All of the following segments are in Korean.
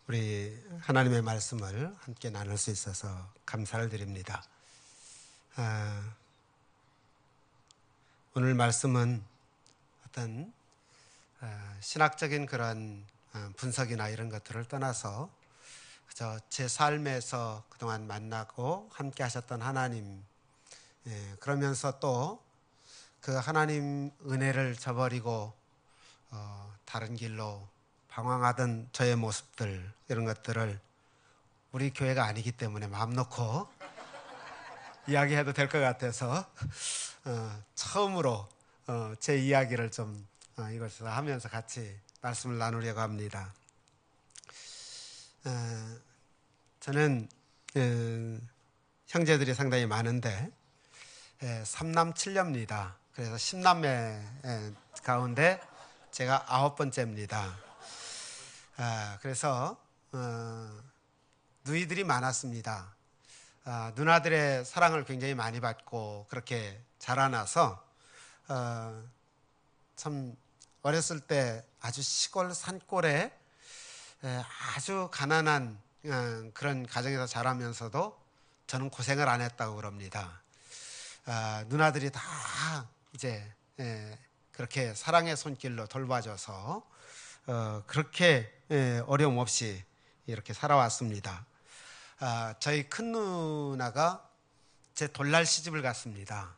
우리 하나님의 말씀을 함께 나눌 수 있어서 감사를 드립니다. 오늘 말씀은 어떤 신학적인 그런 분석이나 이런 것들을 떠나서 그저 제 삶에서 그동안 만나고 함께 하셨던 하나님, 그러면서 또 그 하나님 은혜를 저버리고 다른 길로 방황하던 저의 모습들, 이런 것들을 우리 교회가 아니기 때문에 마음 놓고 이야기해도 될 것 같아서 처음으로 제 이야기를 좀 이것을 하면서 같이 말씀을 나누려고 합니다. 저는 형제들이 상당히 많은데 3남 7녀입니다. 그래서 10남매 가운데 제가 9번째입니다. 그래서 누이들이 많았습니다. 누나들의 사랑을 굉장히 많이 받고 그렇게 자라나서 참 어렸을 때 아주 시골 산골에 아주 가난한 그런 가정에서 자라면서도 저는 고생을 안 했다고 그럽니다. 누나들이 다 이제 그렇게 사랑의 손길로 돌봐줘서 그렇게 어려움 없이 이렇게 살아왔습니다. 저희 큰 누나가 제 돌날 시집을 갔습니다.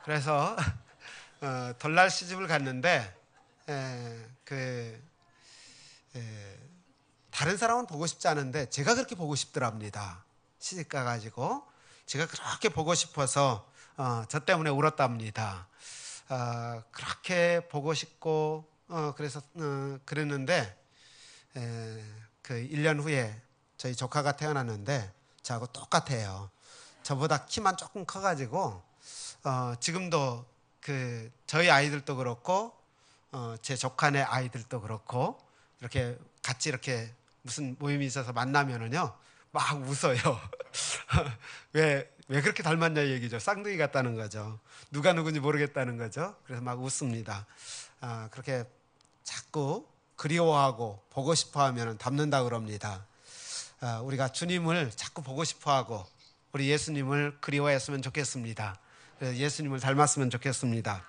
그래서 돌날 시집을 갔는데 다른 사람은 보고 싶지 않은데 제가 그렇게 보고 싶더랍니다. 시집 가가지고 제가 그렇게 보고 싶어서 저 때문에 울었답니다. 그렇게 보고 싶고 그래서 그랬는데 그 1년 후에 저희 조카가 태어났는데 저하고 똑같아요. 저보다 키만 조금 커가지고 지금도 그 저희 아이들도 그렇고 제 조카네 아이들도 그렇고 이렇게 같이 이렇게 무슨 모임이 있어서 만나면은요 막 웃어요. 왜 그렇게 닮았냐 얘기죠. 쌍둥이 같다는 거죠. 누가 누군지 모르겠다는 거죠. 그래서 막 웃습니다. 그렇게 자꾸 그리워하고 보고 싶어하면 닮는다고 그럽니다. 우리가 주님을 자꾸 보고 싶어하고 우리 예수님을 그리워했으면 좋겠습니다. 그래서 예수님을 닮았으면 좋겠습니다.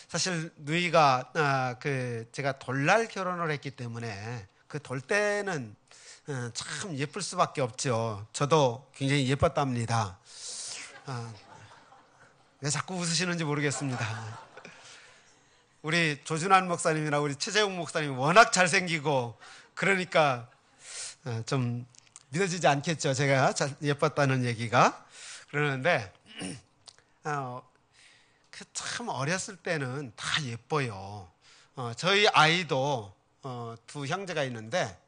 사실 누이가 제가 돌날 결혼을 했기 때문에 그 돌 때는 참 예쁠 수밖에 없죠. 저도 굉장히 예뻤답니다. 왜 자꾸 웃으시는지 모르겠습니다. 우리 조준환 목사님이나 우리 최재웅 목사님이 워낙 잘생기고 그러니까 좀 믿어지지 않겠죠. 제가 예뻤다는 얘기가. 그러는데 참 어렸을 때는 다 예뻐요. 저희 아이도 두 형제가 있는데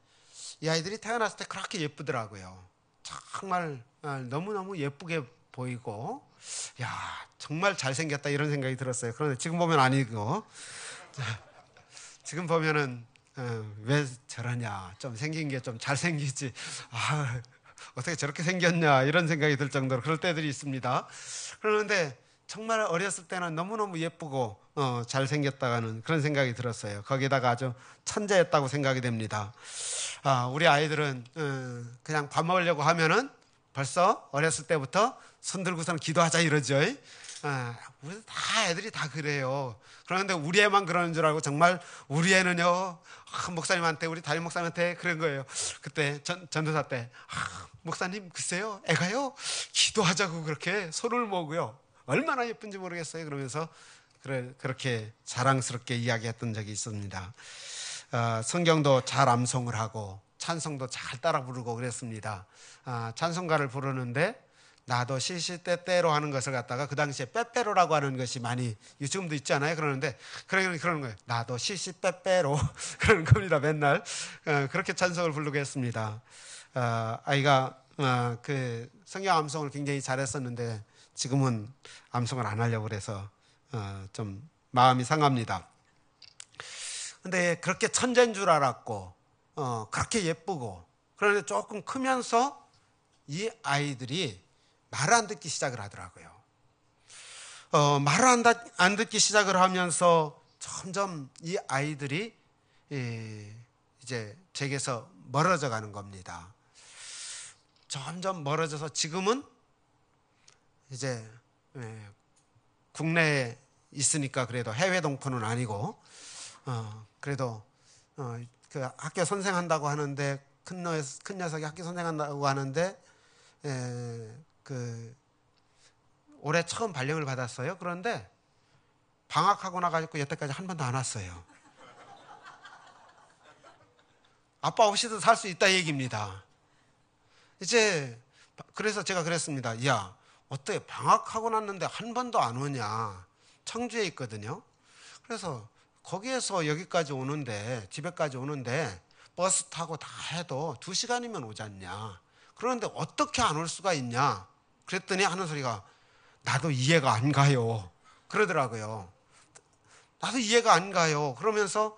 이 아이들이 태어났을 때 그렇게 예쁘더라고요. 정말 너무너무 예쁘게 보이고 야 정말 잘생겼다 이런 생각이 들었어요. 그런데 지금 보면 아니고 지금 보면은 왜 저러냐, 좀 생긴 게 좀 잘생기지, 어떻게 저렇게 생겼냐 이런 생각이 들 정도로 그럴 때들이 있습니다. 그런데 정말 어렸을 때는 너무너무 예쁘고 잘생겼다가는 그런 생각이 들었어요. 거기다가 아주 천재였다고 생각이 됩니다. 우리 아이들은 그냥 밥 먹으려고 하면은 벌써 어렸을 때부터 손 들고서는 기도하자 이러죠. 우리 다 애들이 다 그래요. 그런데 우리 애만 그러는 줄 알고 정말 우리 애는요 목사님한테 우리 담임 목사님한테 그런 거예요. 그때 전도사 때 목사님 글쎄요 애가요 기도하자고 그렇게 손을 모으고요 얼마나 예쁜지 모르겠어요. 그러면서 그렇게 자랑스럽게 이야기했던 적이 있습니다. 성경도 잘 암송을 하고 찬송도 잘 따라 부르고 그랬습니다. 찬송가를 부르는데 나도 시시때때로 하는 것을 갖다가 그 당시에 빼빼로라고 하는 것이 많이 지금도 있잖아요. 그러는데 그러는 거예요. 나도 시시때때로 그러는 겁니다. 맨날 그렇게 찬송을 부르고 했습니다. 아이가 그 성경 암송을 굉장히 잘했었는데 지금은 암송을 안 하려고 그래서 좀 마음이 상합니다. 근데 그렇게 천재인 줄 알았고 그렇게 예쁘고 그런데 조금 크면서 이 아이들이 말을 안 듣기 시작을 하더라고요. 말을 안 듣기 시작을 하면서 점점 이 아이들이 이제 이제 제게서 멀어져 가는 겁니다. 점점 멀어져서 지금은 이제 국내에 있으니까 그래도 해외 동포는 아니고 그래도 그 학교 선생한다고 하는데 큰 녀석이 학교 선생한다고 하는데 그 올해 처음 발령을 받았어요. 그런데 방학하고 나가지고 여태까지 한 번도 안 왔어요. 아빠 없이도 살 수 있다 얘기입니다. 이제 그래서 제가 그랬습니다. 야, 어떻게 방학하고 났는데 한 번도 안 오냐. 청주에 있거든요. 그래서 거기에서 여기까지 오는데, 집에까지 오는데 버스 타고 다 해도 2시간이면 오지 않냐. 그런데 어떻게 안 올 수가 있냐. 그랬더니 하는 소리가 나도 이해가 안 가요. 그러더라고요. 나도 이해가 안 가요. 그러면서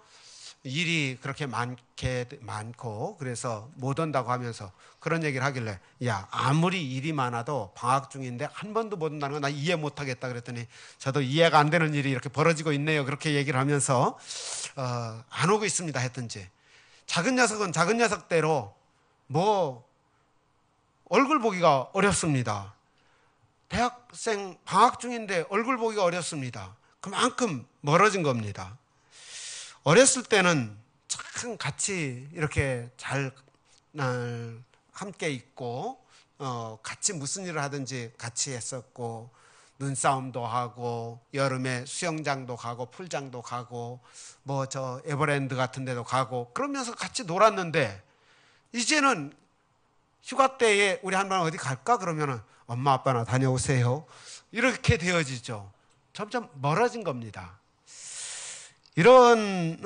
일이 그렇게 많고 그래서 못 온다고 하면서 그런 얘기를 하길래 야, 아무리 일이 많아도 방학 중인데 한 번도 못 온다는 건 나 이해 못 하겠다 그랬더니 저도 이해가 안 되는 일이 이렇게 벌어지고 있네요. 그렇게 얘기를 하면서 안 오고 있습니다 했든지 작은 녀석은 작은 녀석대로 뭐 얼굴 보기가 어렵습니다. 대학생 방학 중인데 얼굴 보기가 어렵습니다. 그만큼 멀어진 겁니다. 어렸을 때는 참 같이 이렇게 잘 함께 있고 같이 무슨 일을 하든지 같이 했었고 눈싸움도 하고 여름에 수영장도 가고 풀장도 가고 뭐 저 에버랜드 같은 데도 가고 그러면서 같이 놀았는데 이제는 휴가 때에 우리 한번 어디 갈까 그러면은 엄마 아빠나 다녀오세요 이렇게 되어지죠. 점점 멀어진 겁니다. 이런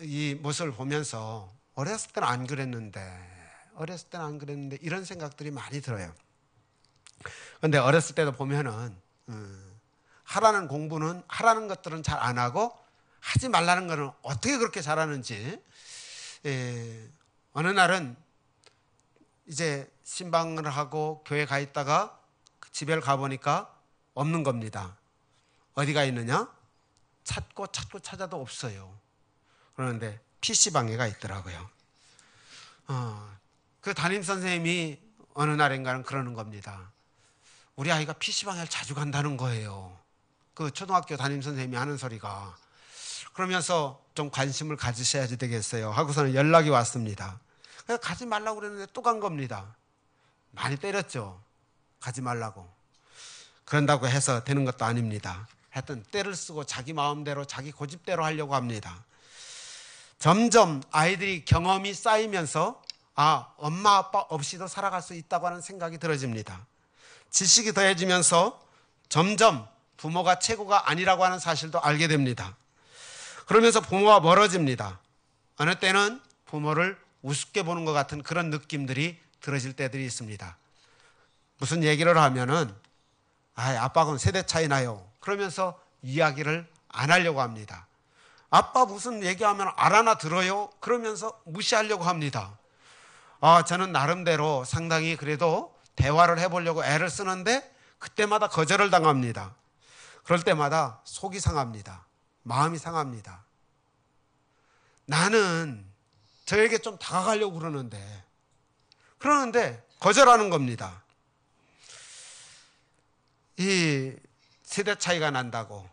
이 모습을 보면서 어렸을 때는 안 그랬는데 이런 생각들이 많이 들어요. 그런데 어렸을 때도 보면은 하라는 공부는 하라는 것들은 잘 안 하고 하지 말라는 거는 어떻게 그렇게 잘하는지 어느 날은 이제 신방을 하고 교회 가 있다가 집에 가보니까 없는 겁니다. 어디가 있느냐? 찾고 찾아도 없어요. 그런데 PC방에가 있더라고요. 그 담임선생님이 어느 날인가는 그러는 겁니다. 우리 아이가 PC방에 자주 간다는 거예요. 그 초등학교 담임선생님이 하는 소리가. 그러면서 좀 관심을 가지셔야지 되겠어요 하고서는 연락이 왔습니다. 그래서 가지 말라고 그랬는데 또 간 겁니다. 많이 때렸죠. 가지 말라고. 그런다고 해서 되는 것도 아닙니다. 하여튼 때를 쓰고 자기 마음대로 자기 고집대로 하려고 합니다. 점점 아이들이 경험이 쌓이면서 엄마 아빠 없이도 살아갈 수 있다고 하는 생각이 들어집니다. 지식이 더해지면서 점점 부모가 최고가 아니라고 하는 사실도 알게 됩니다. 그러면서 부모와 멀어집니다. 어느 때는 부모를 우습게 보는 것 같은 그런 느낌들이 들어질 때들이 있습니다. 무슨 얘기를 하면은 아빠하고는 세대 차이 나요. 그러면서 이야기를 안 하려고 합니다. 아빠 무슨 얘기하면 알아나 들어요? 그러면서 무시하려고 합니다. 저는 나름대로 상당히 그래도 대화를 해보려고 애를 쓰는데 그때마다 거절을 당합니다. 그럴 때마다 속이 상합니다. 마음이 상합니다. 나는 저에게 좀 다가가려고 그러는데 거절하는 겁니다. 이 세대 차이가 난다고.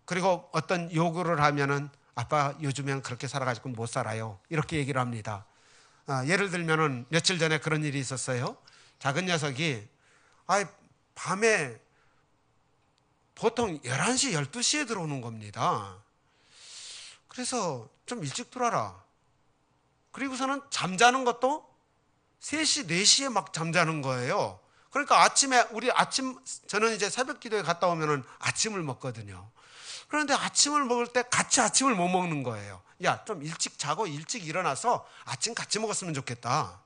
그리고 어떤 요구를 하면은 아빠 요즘엔 그렇게 살아가지고 못 살아요. 이렇게 얘기를 합니다. 예를 들면은 며칠 전에 그런 일이 있었어요. 작은 녀석이 밤에 보통 11시, 12시에 들어오는 겁니다. 그래서 좀 일찍 들어와라. 그리고서는 잠자는 것도 3시, 4시에 막 잠자는 거예요. 그러니까 아침에 저는 이제 새벽 기도에 갔다 오면은 아침을 먹거든요. 그런데 아침을 먹을 때 같이 아침을 못 먹는 거예요. 야, 좀 일찍 자고 일찍 일어나서 아침 같이 먹었으면 좋겠다.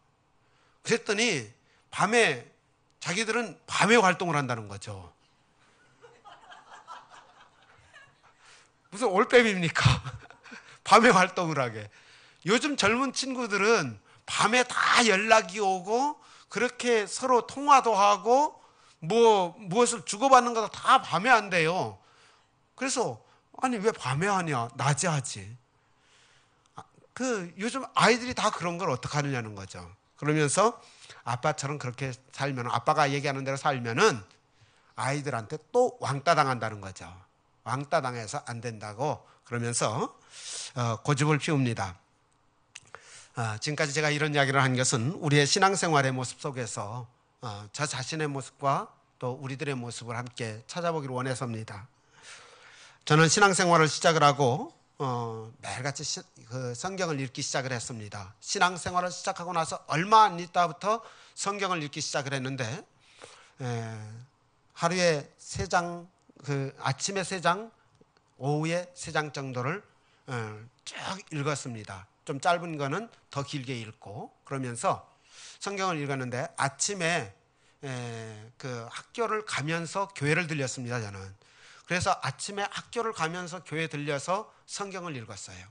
그랬더니 밤에 자기들은 밤에 활동을 한다는 거죠. 무슨 올빼미입니까? 밤에 활동을 하게. 요즘 젊은 친구들은 밤에 다 연락이 오고 그렇게 서로 통화도 하고 무엇을 주고받는 것도 다 밤에 한대요. 그래서 왜 밤에 하냐? 낮에 하지. 요즘 아이들이 다 그런 걸 어떻게 하느냐는 거죠. 그러면서 아빠처럼 그렇게 살면, 아빠가 얘기하는 대로 살면은 아이들한테 또 왕따 당한다는 거죠. 왕따 당해서 안 된다고 그러면서 고집을 피웁니다. 지금까지 제가 이런 이야기를 한 것은 우리의 신앙생활의 모습 속에서 저 자신의 모습과 또 우리들의 모습을 함께 찾아보기를 원해서입니다. 저는 신앙생활을 시작을 하고 매일같이 그 성경을 읽기 시작을 했습니다. 신앙생활을 시작하고 나서 얼마 안 있다부터 성경을 읽기 시작을 했는데 하루에 3장, 아침에 3장, 오후에 3장 정도를 쭉 읽었습니다. 좀 짧은 거는 더 길게 읽고 그러면서 성경을 읽었는데 아침에 그 학교를 가면서 교회를 들렸습니다. 저는. 그래서 아침에 학교를 가면서 교회 들려서 성경을 읽었어요.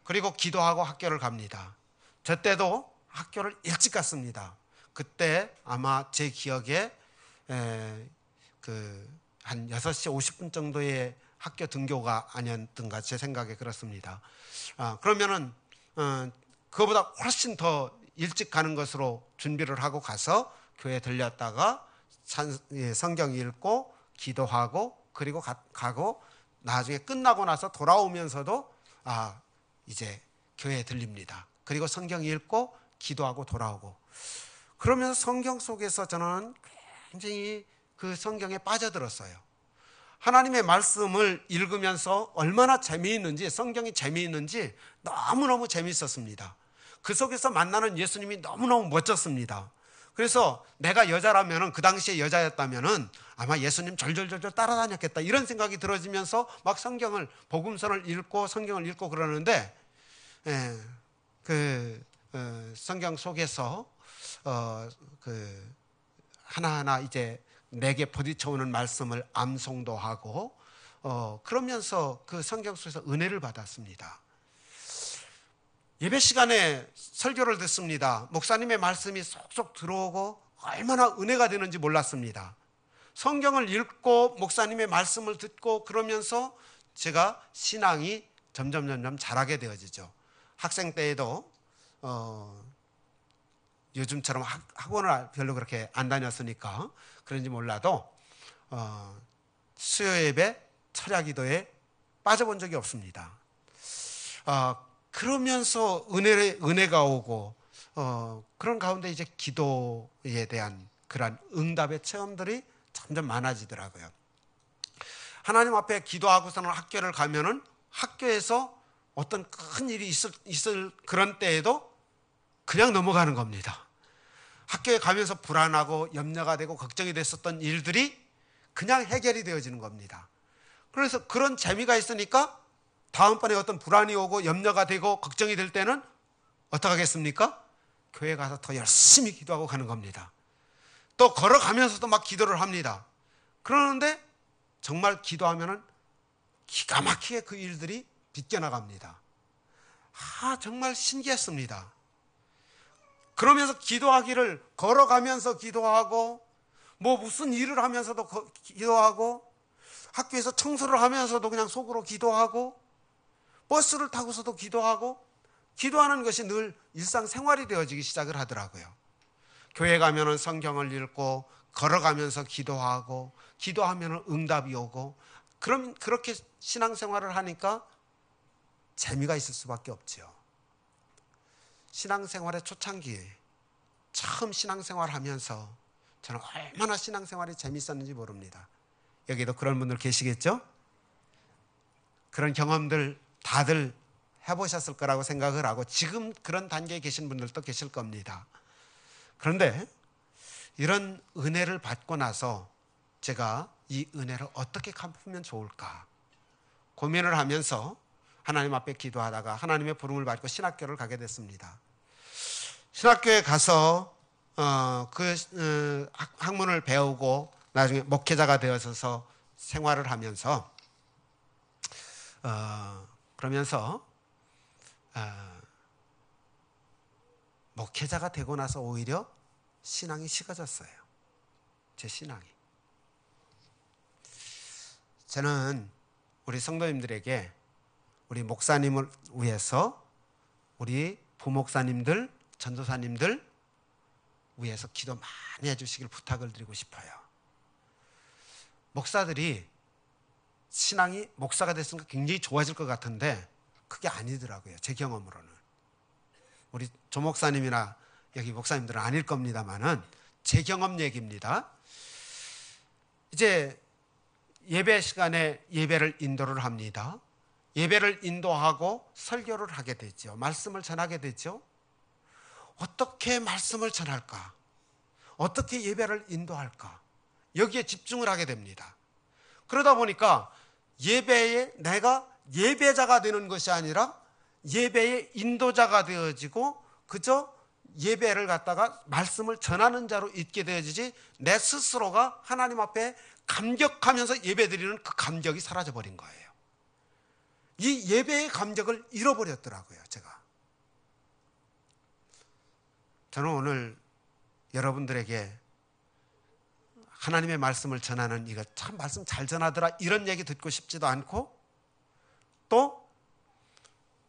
그리고 기도하고 학교를 갑니다. 저 때도 학교를 일찍 갔습니다. 그때 아마 제 기억에 한 6시 50분 정도의 학교 등교가 아니었던가 제 생각에 그렇습니다. 그러면은 그거보다 훨씬 더 일찍 가는 것으로 준비를 하고 가서 교회에 들렸다가 성경 읽고 기도하고 그리고 가고 나중에 끝나고 나서 돌아오면서도 이제 교회에 들립니다. 그리고 성경 읽고 기도하고 돌아오고 그러면서 성경 속에서 저는 굉장히 그 성경에 빠져들었어요. 하나님의 말씀을 읽으면서 얼마나 재미있는지, 성경이 재미있는지 너무너무 재미있었습니다. 그 속에서 만나는 예수님이 너무너무 멋졌습니다. 그래서 내가 여자라면은, 그 당시에 여자였다면은 아마 예수님 절절절절 따라다녔겠다 이런 생각이 들어지면서 막 성경을, 복음서를 읽고 성경을 읽고 그러는데 성경 속에서 하나하나 이제 내게 부딪혀오는 말씀을 암송도 하고 그러면서 그 성경 속에서 은혜를 받았습니다. 예배 시간에 설교를 듣습니다. 목사님의 말씀이 쏙쏙 들어오고 얼마나 은혜가 되는지 몰랐습니다. 성경을 읽고 목사님의 말씀을 듣고 그러면서 제가 신앙이 점점 자라게 되어지죠. 학생 때에도 요즘처럼 학원을 별로 그렇게 안 다녔으니까 그런지 몰라도 수요 예배, 철야 기도에 빠져본 적이 없습니다. 그러면서 은혜가 오고 그런 가운데 이제 기도에 대한 그런 응답의 체험들이 점점 많아지더라고요. 하나님 앞에 기도하고서는 학교를 가면은 학교에서 어떤 큰 일이 있을 그런 때에도 그냥 넘어가는 겁니다. 학교에 가면서 불안하고 염려가 되고 걱정이 됐었던 일들이 그냥 해결이 되어지는 겁니다. 그래서 그런 재미가 있으니까 다음번에 어떤 불안이 오고 염려가 되고 걱정이 될 때는 어떻게 하겠습니까? 교회 가서 더 열심히 기도하고 가는 겁니다. 또 걸어가면서도 막 기도를 합니다. 그러는데 정말 기도하면은 기가 막히게 그 일들이 비껴나갑니다. 정말 신기했습니다. 그러면서 기도하기를 걸어가면서 기도하고 무슨 일을 하면서도 기도하고 학교에서 청소를 하면서도 그냥 속으로 기도하고 버스를 타고서도 기도하고 기도하는 것이 늘 일상생활이 되어지기 시작을 하더라고요. 교회 가면은 성경을 읽고 걸어가면서 기도하고 기도하면은 응답이 오고 그럼 그렇게 신앙생활을 하니까 재미가 있을 수밖에 없죠. 신앙생활의 초창기에 처음 신앙생활 하면서 저는 얼마나 신앙생활이 재밌었는지 모릅니다. 여기도 그런 분들 계시겠죠? 그런 경험들 다들 해보셨을 거라고 생각을 하고 지금 그런 단계에 계신 분들도 계실 겁니다. 그런데 이런 은혜를 받고 나서 제가 이 은혜를 어떻게 갚으면 좋을까 고민을 하면서 하나님 앞에 기도하다가 하나님의 부름을 받고 신학교를 가게 됐습니다. 신학교에 가서 학문을 배우고 나중에 목회자가 되어서 생활을 하면서 그러면서 목회자가 되고 나서 오히려 신앙이 식어졌어요. 제 신앙이. 저는 우리 성도님들에게 우리 목사님을 위해서 우리 부목사님들, 전도사님들 위해서 기도 많이 해주시길 부탁을 드리고 싶어요. 목사들이 신앙이 목사가 됐으니까 굉장히 좋아질 것 같은데 그게 아니더라고요. 제 경험으로는. 우리 조 목사님이나 여기 목사님들은 아닐 겁니다만은 제 경험 얘기입니다. 이제 예배 시간에 예배를 인도를 합니다. 예배를 인도하고 설교를 하게 되죠. 말씀을 전하게 되죠. 어떻게 말씀을 전할까? 어떻게 예배를 인도할까? 여기에 집중을 하게 됩니다. 그러다 보니까 예배에 내가 예배자가 되는 것이 아니라 예배의 인도자가 되어지고 그저 예배를 갖다가 말씀을 전하는 자로 있게 되어지지 내 스스로가 하나님 앞에 감격하면서 예배드리는 그 감격이 사라져버린 거예요. 이 예배의 감격을 잃어버렸더라고요. 제가. 저는 오늘 여러분들에게 하나님의 말씀을 전하는 이거 참 말씀 잘 전하더라 이런 얘기 듣고 싶지도 않고 또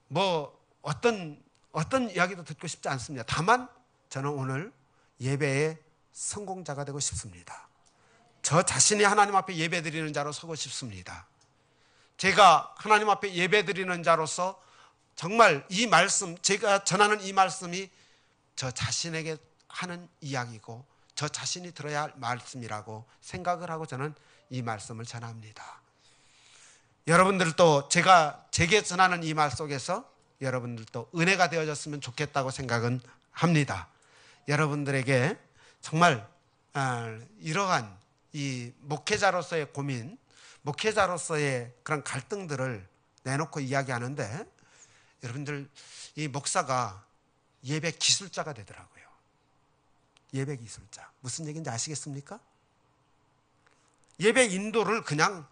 뭐 어떤 이야기도 듣고 싶지 않습니다. 다만 저는 오늘 예배의 성공자가 되고 싶습니다. 저 자신이 하나님 앞에 예배드리는 자로 서고 싶습니다. 제가 하나님 앞에 예배드리는 자로서 정말 이 말씀, 제가 전하는 이 말씀이 저 자신에게 하는 이야기고 저 자신이 들어야 할 말씀이라고 생각을 하고 저는 이 말씀을 전합니다. 여러분들도 제게 전하는 이 말 속에서 여러분들도 은혜가 되어졌으면 좋겠다고 생각은 합니다. 여러분들에게 정말 이러한 이 목회자로서의 고민, 목회자로서의 그런 갈등들을 내놓고 이야기하는데 여러분들 이 목사가 예배 기술자가 되더라고요. 예배 기술자. 무슨 얘기인지 아시겠습니까? 예배 인도를 그냥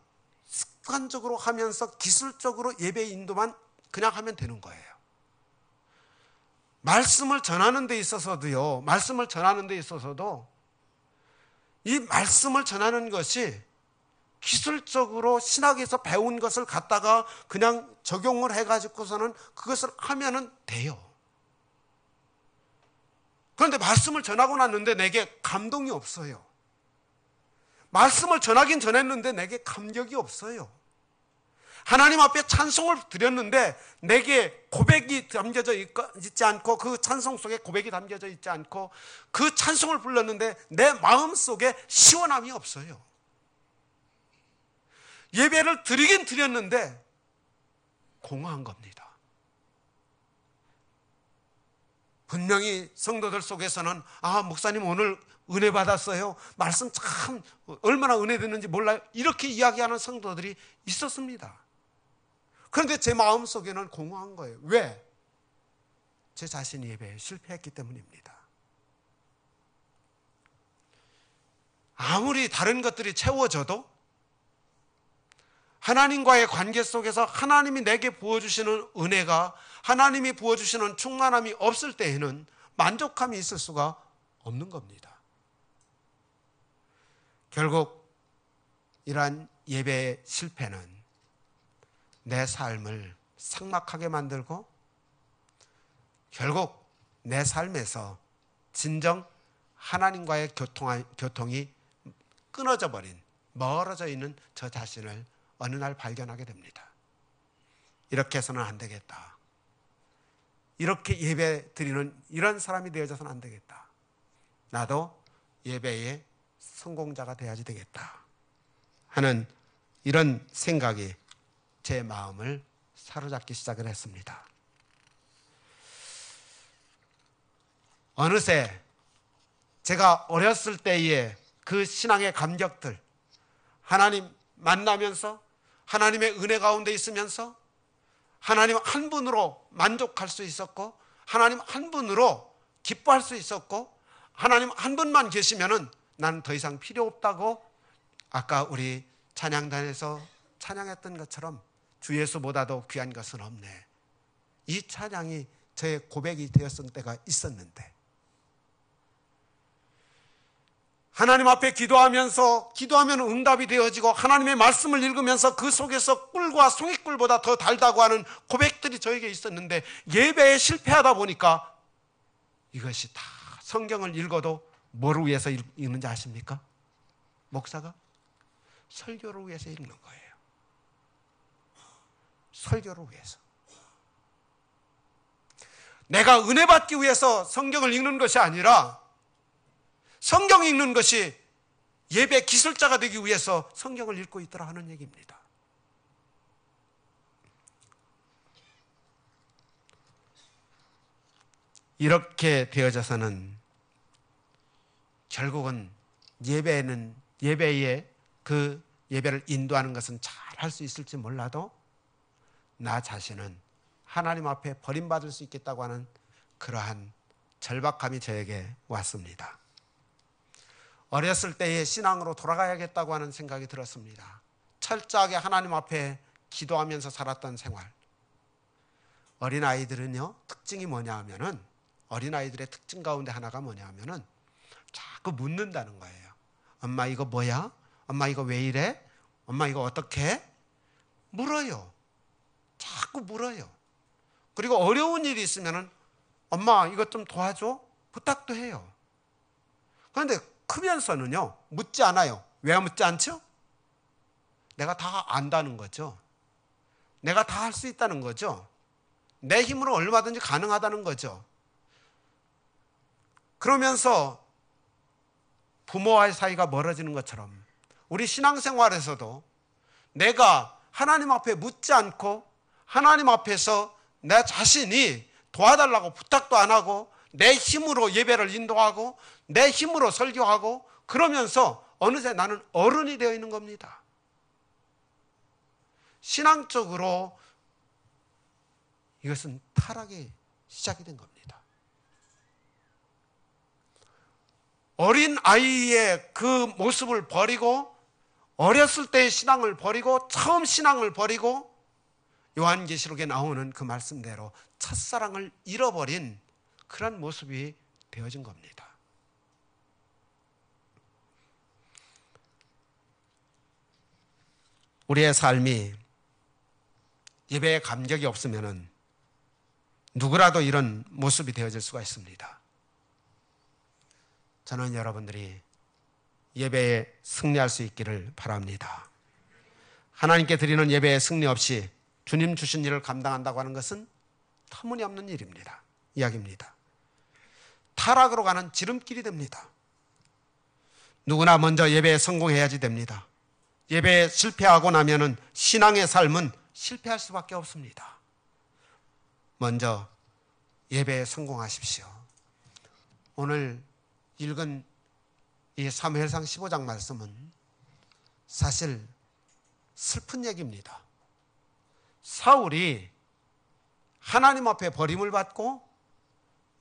습관적으로 하면서 기술적으로 예배 인도만 그냥 하면 되는 거예요. 말씀을 전하는 데 있어서도요. 말씀을 전하는 데 있어서도 이 말씀을 전하는 것이 기술적으로 신학에서 배운 것을 갖다가 그냥 적용을 해가지고서는 그것을 하면은 돼요. 그런데 말씀을 전하고 났는데 내게 감동이 없어요. 말씀을 전하긴 전했는데 내게 감격이 없어요. 하나님 앞에 찬송을 드렸는데 내게 고백이 담겨져 있지 않고 그 찬송 속에 고백이 담겨져 있지 않고 그 찬송을 불렀는데 내 마음 속에 시원함이 없어요. 예배를 드리긴 드렸는데 공허한 겁니다. 분명히 성도들 속에서는 목사님 오늘 은혜 받았어요. 말씀 참 얼마나 은혜 됐는지 몰라요. 이렇게 이야기하는 성도들이 있었습니다. 그런데 제 마음속에는 공허한 거예요. 왜? 제 자신이 예배에 실패했기 때문입니다. 아무리 다른 것들이 채워져도 하나님과의 관계 속에서 하나님이 내게 부어주시는 은혜가 하나님이 부어주시는 충만함이 없을 때에는 만족함이 있을 수가 없는 겁니다. 결국 이러한 예배의 실패는 내 삶을 삭막하게 만들고 결국 내 삶에서 진정 하나님과의 교통이 끊어져 버린 멀어져 있는 저 자신을 어느 날 발견하게 됩니다. 이렇게 해서는 안 되겠다. 이렇게 예배 드리는 이런 사람이 되어져서는 안 되겠다. 나도 예배의 성공자가 되어야지 되겠다 하는 이런 생각이 제 마음을 사로잡기 시작을 했습니다. 어느새 제가 어렸을 때의 그 신앙의 감격들, 하나님 만나면서 하나님의 은혜 가운데 있으면서 하나님 한 분으로 만족할 수 있었고 하나님 한 분으로 기뻐할 수 있었고 하나님 한 분만 계시면은 나는 더 이상 필요 없다고 아까 우리 찬양단에서 찬양했던 것처럼 주 예수보다도 귀한 것은 없네. 이 찬양이 저의 고백이 되었을 때가 있었는데 하나님 앞에 기도하면 응답이 되어지고 하나님의 말씀을 읽으면서 그 속에서 꿀과 송이꿀보다 더 달다고 하는 고백들이 저에게 있었는데 예배에 실패하다 보니까 이것이 다 성경을 읽어도 뭐를 위해서 읽는지 아십니까? 목사가? 설교를 위해서 읽는 거예요. 설교를 위해서. 내가 은혜 받기 위해서 성경을 읽는 것이 아니라 성경 읽는 것이 예배 기술자가 되기 위해서 성경을 읽고 있더라 하는 얘기입니다. 이렇게 되어져서는 결국은 예배에 그 예배를 인도하는 것은 잘 할 수 있을지 몰라도 나 자신은 하나님 앞에 버림받을 수 있겠다고 하는 그러한 절박함이 저에게 왔습니다. 어렸을 때의 신앙으로 돌아가야겠다고 하는 생각이 들었습니다. 철저하게 하나님 앞에 기도하면서 살았던 생활. 어린아이들은요, 특징이 뭐냐 하면은, 어린아이들의 특징 가운데 하나가 뭐냐 하면은 자꾸 묻는다는 거예요. 엄마 이거 뭐야? 엄마 이거 왜 이래? 엄마 이거 어떻게 해? 물어요. 자꾸 물어요. 그리고 어려운 일이 있으면은 엄마 이것 좀 도와줘? 부탁도 해요. 그런데 크면서는요, 묻지 않아요. 왜 묻지 않죠? 내가 다 안다는 거죠. 내가 다 할 수 있다는 거죠. 내 힘으로 얼마든지 가능하다는 거죠. 그러면서 부모와의 사이가 멀어지는 것처럼 우리 신앙생활에서도 내가 하나님 앞에 묻지 않고 하나님 앞에서 내 자신이 도와달라고 부탁도 안 하고 내 힘으로 예배를 인도하고 내 힘으로 설교하고 그러면서 어느새 나는 어른이 되어 있는 겁니다. 신앙적으로 이것은 타락의 시작이 된 겁니다. 어린 아이의 그 모습을 버리고 어렸을 때의 신앙을 버리고 처음 신앙을 버리고 요한계시록에 나오는 그 말씀대로 첫사랑을 잃어버린 그런 모습이 되어진 겁니다. 우리의 삶이 예배에 감격이 없으면 누구라도 이런 모습이 되어질 수가 있습니다. 저는 여러분들이 예배에 승리할 수 있기를 바랍니다. 하나님께 드리는 예배에 승리 없이 주님 주신 일을 감당한다고 하는 것은 터무니없는 이야기입니다. 타락으로 가는 지름길이 됩니다. 누구나 먼저 예배에 성공해야지 됩니다. 예배에 실패하고 나면은 신앙의 삶은 실패할 수밖에 없습니다. 먼저 예배에 성공하십시오. 오늘 읽은 이 사무엘상 15장 말씀은 사실 슬픈 얘기입니다. 사울이 하나님 앞에 버림을 받고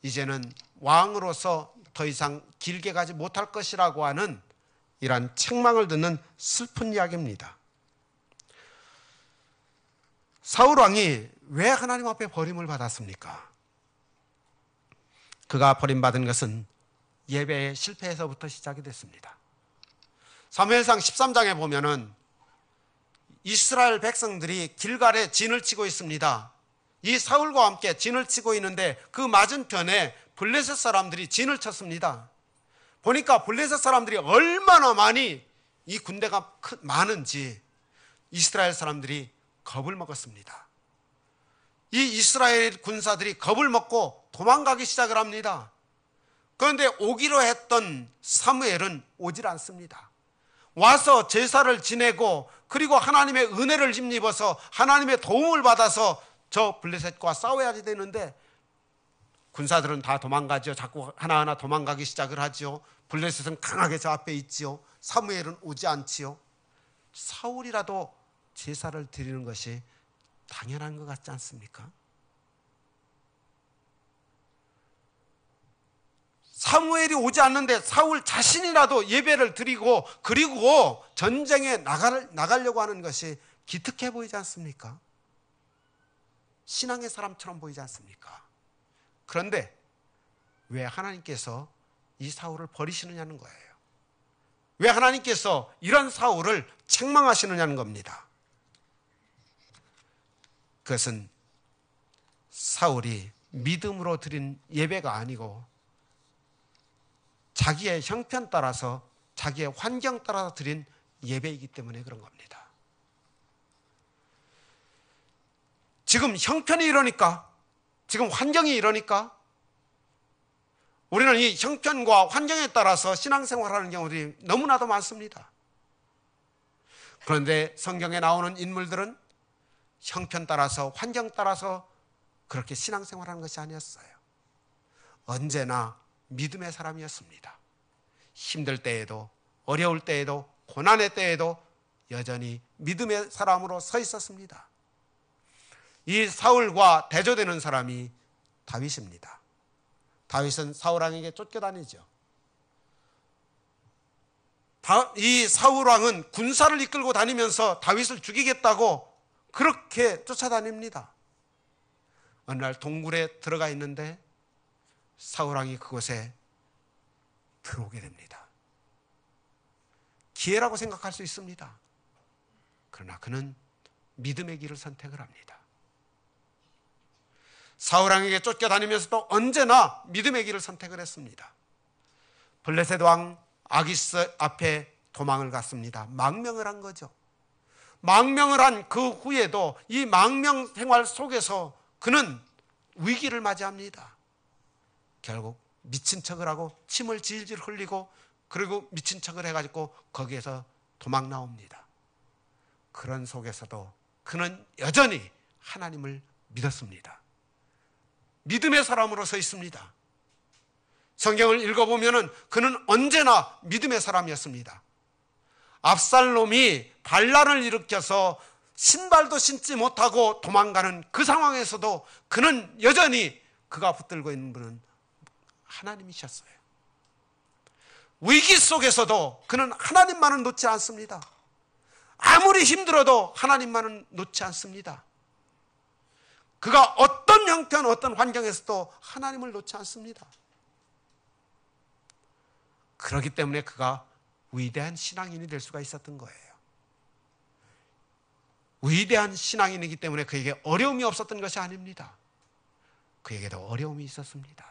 이제는 왕으로서 더 이상 길게 가지 못할 것이라고 하는 이러한 책망을 듣는 슬픈 이야기입니다. 사울 왕이 왜 하나님 앞에 버림을 받았습니까? 그가 버림받은 것은 예배의 실패에서부터 시작이 됐습니다. 사무엘상 13장에 보면은 이스라엘 백성들이 길갈에 진을 치고 있습니다. 이 사울과 함께 진을 치고 있는데 그 맞은편에 블레셋 사람들이 진을 쳤습니다. 보니까 블레셋 사람들이 얼마나 많이 이 군대가 많은지 이스라엘 사람들이 겁을 먹었습니다. 이 이스라엘 군사들이 겁을 먹고 도망가기 시작을 합니다. 그런데 오기로 했던 사무엘은 오질 않습니다. 와서 제사를 지내고 그리고 하나님의 은혜를 힘입어서 하나님의 도움을 받아서 저 블레셋과 싸워야 되는데 군사들은 다 도망가죠. 자꾸 하나하나 도망가기 시작을 하죠. 블레셋은 강하게 저 앞에 있지요. 사무엘은 오지 않지요. 사울이라도 제사를 드리는 것이 당연한 것 같지 않습니까? 사무엘이 오지 않는데 사울 자신이라도 예배를 드리고 그리고 전쟁에 나가려고 하는 것이 기특해 보이지 않습니까? 신앙의 사람처럼 보이지 않습니까? 그런데 왜 하나님께서 이 사울을 버리시느냐는 거예요. 왜 하나님께서 이런 사울을 책망하시느냐는 겁니다. 그것은 사울이 믿음으로 드린 예배가 아니고 자기의 형편 따라서, 자기의 환경 따라서 드린 예배이기 때문에 그런 겁니다. 지금 형편이 이러니까, 지금 환경이 이러니까 우리는 이 형편과 환경에 따라서 신앙생활하는 경우들이 너무나도 많습니다. 그런데 성경에 나오는 인물들은 형편 따라서, 환경 따라서 그렇게 신앙생활하는 것이 아니었어요. 언제나 믿음의 사람이었습니다. 힘들 때에도, 어려울 때에도, 고난의 때에도 여전히 믿음의 사람으로 서 있었습니다. 이 사울과 대조되는 사람이 다윗입니다. 다윗은 사울 왕에게 쫓겨다니죠. 이 사울 왕은 군사를 이끌고 다니면서 다윗을 죽이겠다고 그렇게 쫓아다닙니다. 어느 날 동굴에 들어가 있는데 사울 왕이 그곳에 들어오게 됩니다. 기회라고 생각할 수 있습니다. 그러나 그는 믿음의 길을 선택을 합니다. 사울 왕에게 쫓겨다니면서도 언제나 믿음의 길을 선택을 했습니다. 블레셋 왕 아기스 앞에 도망을 갔습니다. 망명을 한 거죠. 망명을 한 그 후에도 이 망명 생활 속에서 그는 위기를 맞이합니다. 결국 미친 척을 하고 침을 질질 흘리고, 그리고 미친 척을 해가지고 거기에서 도망 나옵니다. 그런 속에서도 그는 여전히 하나님을 믿었습니다. 믿음의 사람으로 서 있습니다. 성경을 읽어보면 그는 언제나 믿음의 사람이었습니다. 압살롬이 반란을 일으켜서 신발도 신지 못하고 도망가는 그 상황에서도 그는 여전히, 그가 붙들고 있는 분은 하나님이셨어요. 위기 속에서도 그는 하나님만은 놓지 않습니다. 아무리 힘들어도 하나님만은 놓지 않습니다. 그가 어떤 형편, 어떤 환경에서도 하나님을 놓지 않습니다. 그렇기 때문에 그가 위대한 신앙인이 될 수가 있었던 거예요. 위대한 신앙인이기 때문에 그에게 어려움이 없었던 것이 아닙니다. 그에게도 어려움이 있었습니다.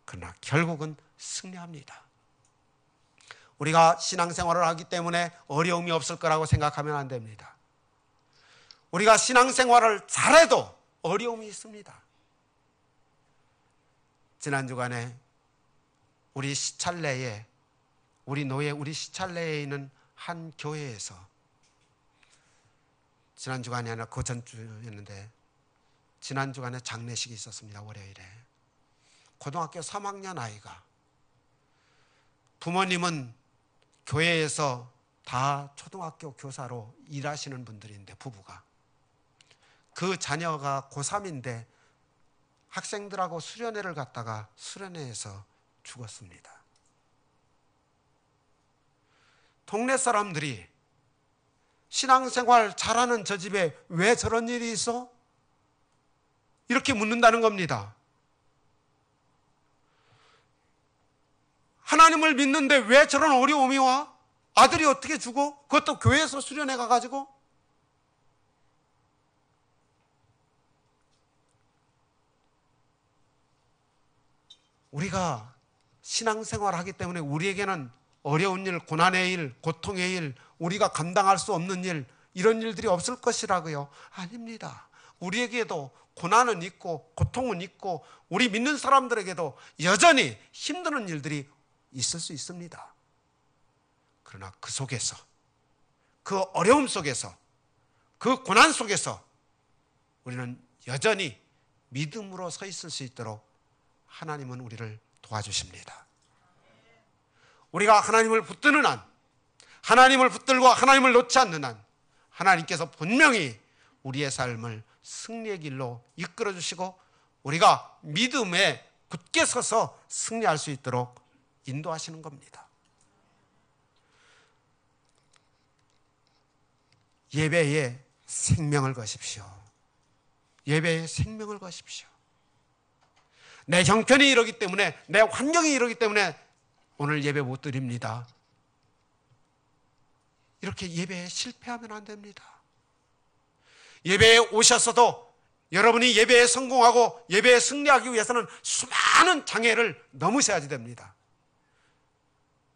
그러나 결국은 승리합니다. 우리가 신앙생활을 하기 때문에 어려움이 없을 거라고 생각하면 안 됩니다. 우리가 신앙생활을 잘해도 어려움이 있습니다. 지난 주간에 우리 시찰내에, 우리 노예, 우리 시찰내에 있는 한 교회에서, 지난 주간이 아니라 그 전주였는데 지난 주간에 장례식이 있었습니다. 월요일에 고등학교 3학년 아이가, 부모님은 교회에서 다 초등학교 교사로 일하시는 분들인데, 부부가, 그 자녀가 고3인데 학생들하고 수련회를 갔다가 수련회에서 죽었습니다. 동네 사람들이 신앙생활 잘하는 저 집에 왜 저런 일이 있어? 이렇게 묻는다는 겁니다. 하나님을 믿는데 왜 저런 어려움이 와? 아들이 어떻게 죽어? 그것도 교회에서 수련회 가가지고? 우리가 신앙생활을 하기 때문에 우리에게는 어려운 일, 고난의 일, 고통의 일, 우리가 감당할 수 없는 일, 이런 일들이 없을 것이라고요? 아닙니다. 우리에게도 고난은 있고 고통은 있고 우리 믿는 사람들에게도 여전히 힘드는 일들이 있을 수 있습니다. 그러나 그 속에서, 그 어려움 속에서, 그 고난 속에서 우리는 여전히 믿음으로 서 있을 수 있도록 하나님은 우리를 도와주십니다. 우리가 하나님을 붙드는 한, 하나님을 붙들고 하나님을 놓지 않는 한, 하나님께서 분명히 우리의 삶을 승리의 길로 이끌어 주시고 우리가 믿음에 굳게 서서 승리할 수 있도록 인도하시는 겁니다. 예배에 생명을 거십시오. 예배에 생명을 거십시오. 내 형편이 이러기 때문에, 내 환경이 이러기 때문에 오늘 예배 못 드립니다. 이렇게 예배에 실패하면 안 됩니다. 예배에 오셨어도 여러분이 예배에 성공하고 예배에 승리하기 위해서는 수많은 장애를 넘으셔야지 됩니다.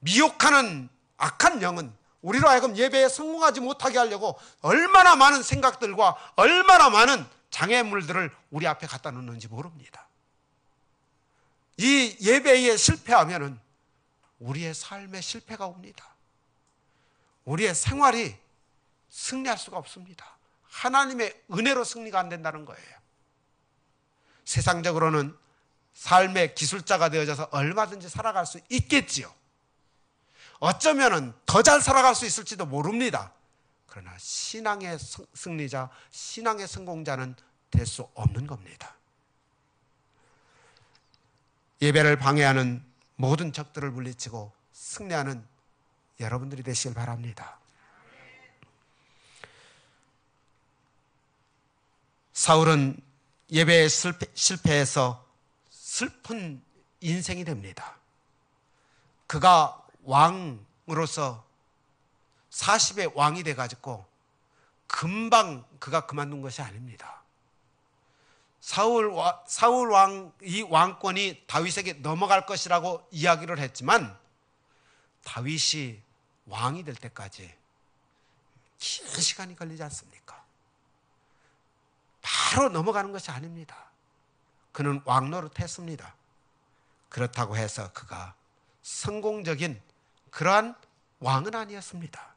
미혹하는 악한 영은 우리로 하여금 예배에 성공하지 못하게 하려고 얼마나 많은 생각들과 얼마나 많은 장애물들을 우리 앞에 갖다 놓는지 모릅니다. 이 예배에 실패하면은 우리의 삶에 실패가 옵니다. 우리의 생활이 승리할 수가 없습니다. 하나님의 은혜로 승리가 안 된다는 거예요. 세상적으로는 삶의 기술자가 되어져서 얼마든지 살아갈 수 있겠지요. 어쩌면은 더 잘 살아갈 수 있을지도 모릅니다. 그러나 신앙의 승리자, 신앙의 성공자는 될 수 없는 겁니다. 예배를 방해하는 모든 적들을 물리치고 승리하는 여러분들이 되시길 바랍니다. 사울은 예배에 실패해서 슬픈 인생이 됩니다. 그가 왕으로서 40의 왕이 돼가지고 금방 그가 그만둔 것이 아닙니다. 사울 왕, 이 왕권이 다윗에게 넘어갈 것이라고 이야기를 했지만 다윗이 왕이 될 때까지 긴 시간이 걸리지 않습니까? 바로 넘어가는 것이 아닙니다. 그는 왕 노릇했습니다. 그렇다고 해서 그가 성공적인 그러한 왕은 아니었습니다.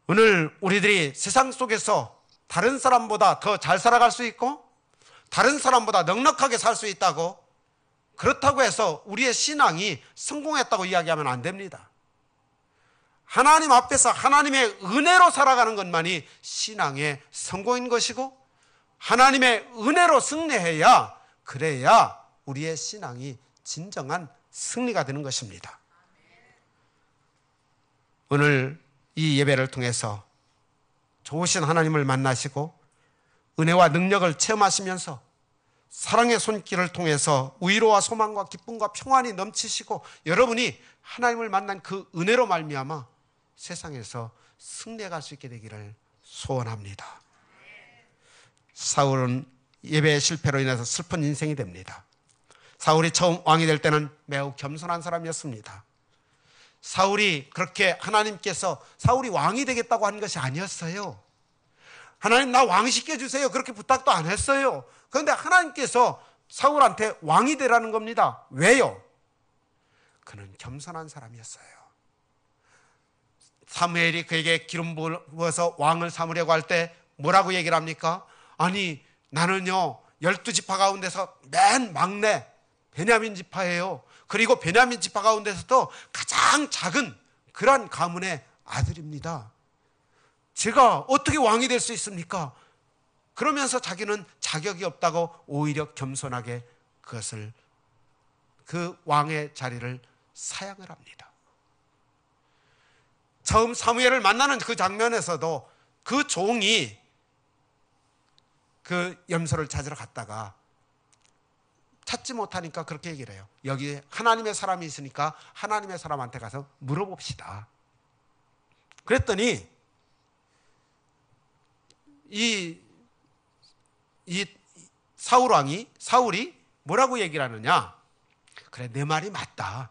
오늘 우리들이 세상 속에서 다른 사람보다 더 잘 살아갈 수 있고 다른 사람보다 넉넉하게 살 수 있다고, 그렇다고 해서 우리의 신앙이 성공했다고 이야기하면 안 됩니다. 하나님 앞에서 하나님의 은혜로 살아가는 것만이 신앙의 성공인 것이고, 하나님의 은혜로 승리해야, 그래야 우리의 신앙이 진정한 승리가 되는 것입니다. 오늘 이 예배를 통해서 좋으신 하나님을 만나시고 은혜와 능력을 체험하시면서 사랑의 손길을 통해서 위로와 소망과 기쁨과 평안이 넘치시고 여러분이 하나님을 만난 그 은혜로 말미암아 세상에서 승리해 갈 수 있게 되기를 소원합니다. 사울은 예배의 실패로 인해서 슬픈 인생이 됩니다. 사울이 처음 왕이 될 때는 매우 겸손한 사람이었습니다. 사울이 그렇게 하나님께서 사울이 왕이 되겠다고 한 것이 아니었어요. 하나님 나 왕 시켜주세요 그렇게 부탁도 안 했어요. 그런데 하나님께서 사울한테 왕이 되라는 겁니다. 왜요? 그는 겸손한 사람이었어요. 사무엘이 그에게 기름 부어서 왕을 삼으려고 할 때 뭐라고 얘기를 합니까? 아니 나는요 12지파 가운데서 맨 막내 베냐민 지파예요. 그리고 베냐민 지파 가운데서도 가장 작은 그런 가문의 아들입니다. 제가 어떻게 왕이 될 수 있습니까? 그러면서 자기는 자격이 없다고 오히려 겸손하게 그것을, 그 왕의 자리를 사양을 합니다. 처음 사무엘을 만나는 그 장면에서도 그 종이 그 염소를 찾으러 갔다가 찾지 못하니까 그렇게 얘기를 해요. 여기 하나님의 사람이 있으니까 하나님의 사람한테 가서 물어봅시다. 그랬더니 이 사울이 뭐라고 얘기를 하느냐? 그래 내 말이 맞다.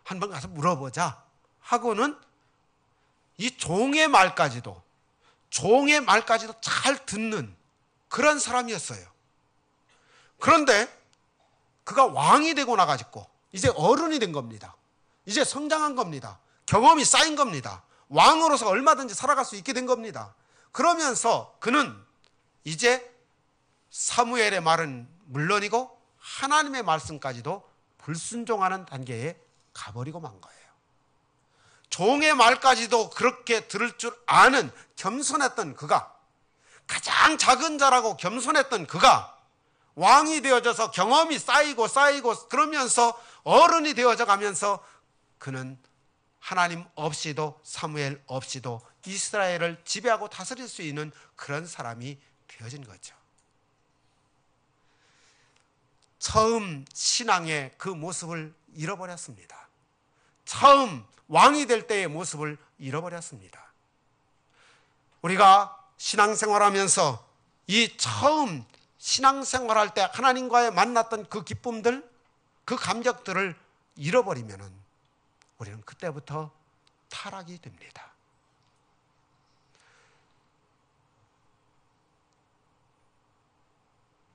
한번 가서 물어보자 하고는 이 종의 말까지도 잘 듣는 그런 사람이었어요. 그런데 그가 왕이 되고 나가지고 이제 어른이 된 겁니다. 이제 성장한 겁니다. 경험이 쌓인 겁니다. 왕으로서 얼마든지 살아갈 수 있게 된 겁니다. 그러면서 그는 이제 사무엘의 말은 물론이고 하나님의 말씀까지도 불순종하는 단계에 가버리고 만 거예요. 종의 말까지도 그렇게 들을 줄 아는 겸손했던 그가, 가장 작은 자라고 겸손했던 그가 왕이 되어져서 경험이 쌓이고 그러면서 어른이 되어져 가면서 그는 하나님 없이도 사무엘 없이도 이스라엘을 지배하고 다스릴 수 있는 그런 사람이 되어진 거죠. 처음 신앙의 그 모습을 잃어버렸습니다. 처음 왕이 될 때의 모습을 잃어버렸습니다. 우리가 신앙생활하면서 이 처음 신앙생활할 때 하나님과의 만났던 그 기쁨들, 그 감격들을 잃어버리면은 우리는 그때부터 타락이 됩니다.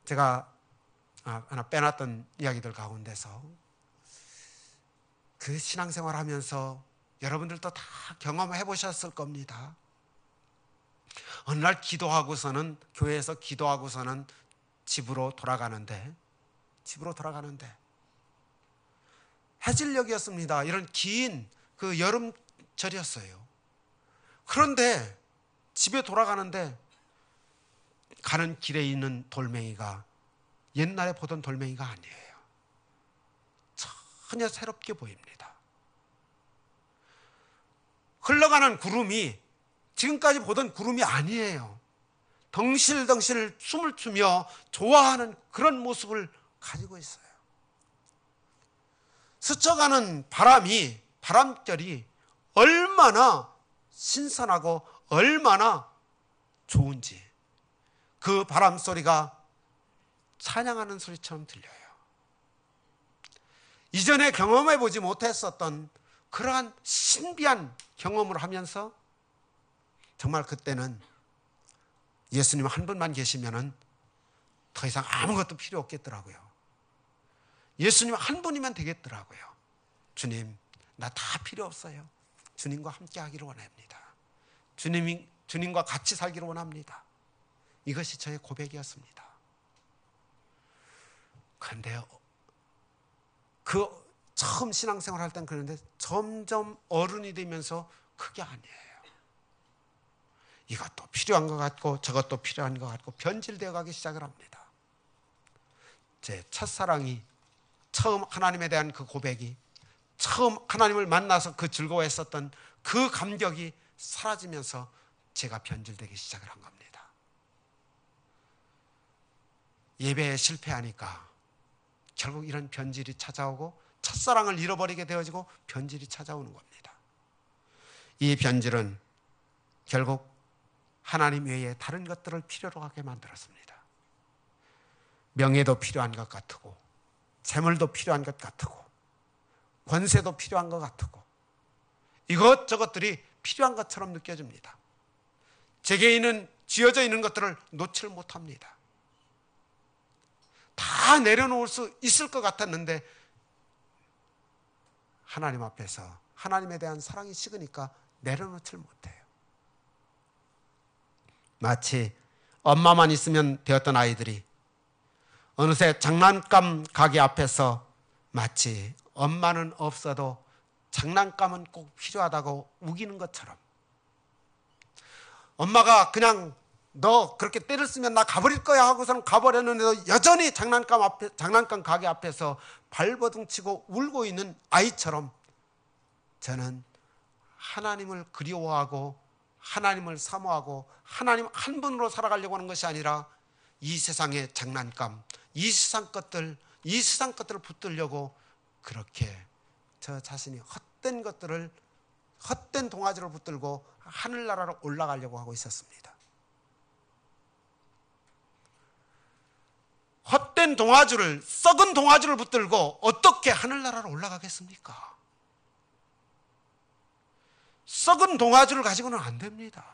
제가 하나 빼놨던 이야기들 가운데서 그 신앙생활 하면서 여러분들도 다 경험해 보셨을 겁니다. 어느 날 기도하고서는, 교회에서 기도하고서는 집으로 돌아가는데 해질녘이었습니다. 이런 긴 그 여름철이었어요. 그런데 집에 돌아가는데 가는 길에 있는 돌멩이가 옛날에 보던 돌멩이가 아니에요. 전혀 새롭게 보입니다. 흘러가는 구름이 지금까지 보던 구름이 아니에요. 덩실덩실 숨을 쉬며 좋아하는 그런 모습을 가지고 있어요. 스쳐가는 바람결이 얼마나 신선하고 얼마나 좋은지 그 바람 소리가 찬양하는 소리처럼 들려요. 이전에 경험해 보지 못했었던 그러한 신비한 경험을 하면서 정말 그때는 예수님 한 분만 계시면은 더 이상 아무것도 필요 없겠더라고요. 예수님 한 분이면 되겠더라고요. 주님, 나 다 필요 없어요. 주님과 함께 하기를 원합니다. 주님과 같이 살기를 원합니다. 이것이 저의 고백이었습니다. 그런데 그 처음 신앙생활 할 땐 그런데 점점 어른이 되면서 그게 아니에요. 이것도 필요한 것 같고 저것도 필요한 것 같고 변질되어 가기 시작을 합니다. 제 첫사랑이 처음 하나님에 대한 그 고백이, 처음 하나님을 만나서 그 즐거워했었던 그 감격이 사라지면서 제가 변질되기 시작을 한 겁니다. 예배에 실패하니까 결국 이런 변질이 찾아오고 첫사랑을 잃어버리게 되어지고 변질이 찾아오는 겁니다. 이 변질은 결국 하나님 외에 다른 것들을 필요로 하게 만들었습니다. 명예도 필요한 것 같고 재물도 필요한 것 같고 권세도 필요한 것 같고 이것저것들이 필요한 것처럼 느껴집니다. 제게 쥐어져 있는 것들을 놓칠 못합니다. 다 내려놓을 수 있을 것 같았는데 하나님 앞에서 하나님에 대한 사랑이 식으니까 내려놓질 못해요. 마치 엄마만 있으면 되었던 아이들이 어느새 장난감 가게 앞에서 마치 엄마는 없어도 장난감은 꼭 필요하다고 우기는 것처럼 엄마가 그냥 너 그렇게 때를 쓰면 나 가버릴 거야 하고서는 가버렸는데도 여전히 장난감 가게 앞에서 발버둥 치고 울고 있는 아이처럼 저는 하나님을 그리워하고 하나님을 사모하고 하나님 한 분으로 살아가려고 하는 것이 아니라 이 세상의 장난감, 이 세상 것들을 붙들려고 그렇게 저 자신이 헛된 동아지를 붙들고 하늘나라로 올라가려고 하고 있었습니다. 헛된 동아줄을, 썩은 동아줄을 붙들고 어떻게 하늘나라로 올라가겠습니까? 썩은 동아줄을 가지고는 안 됩니다.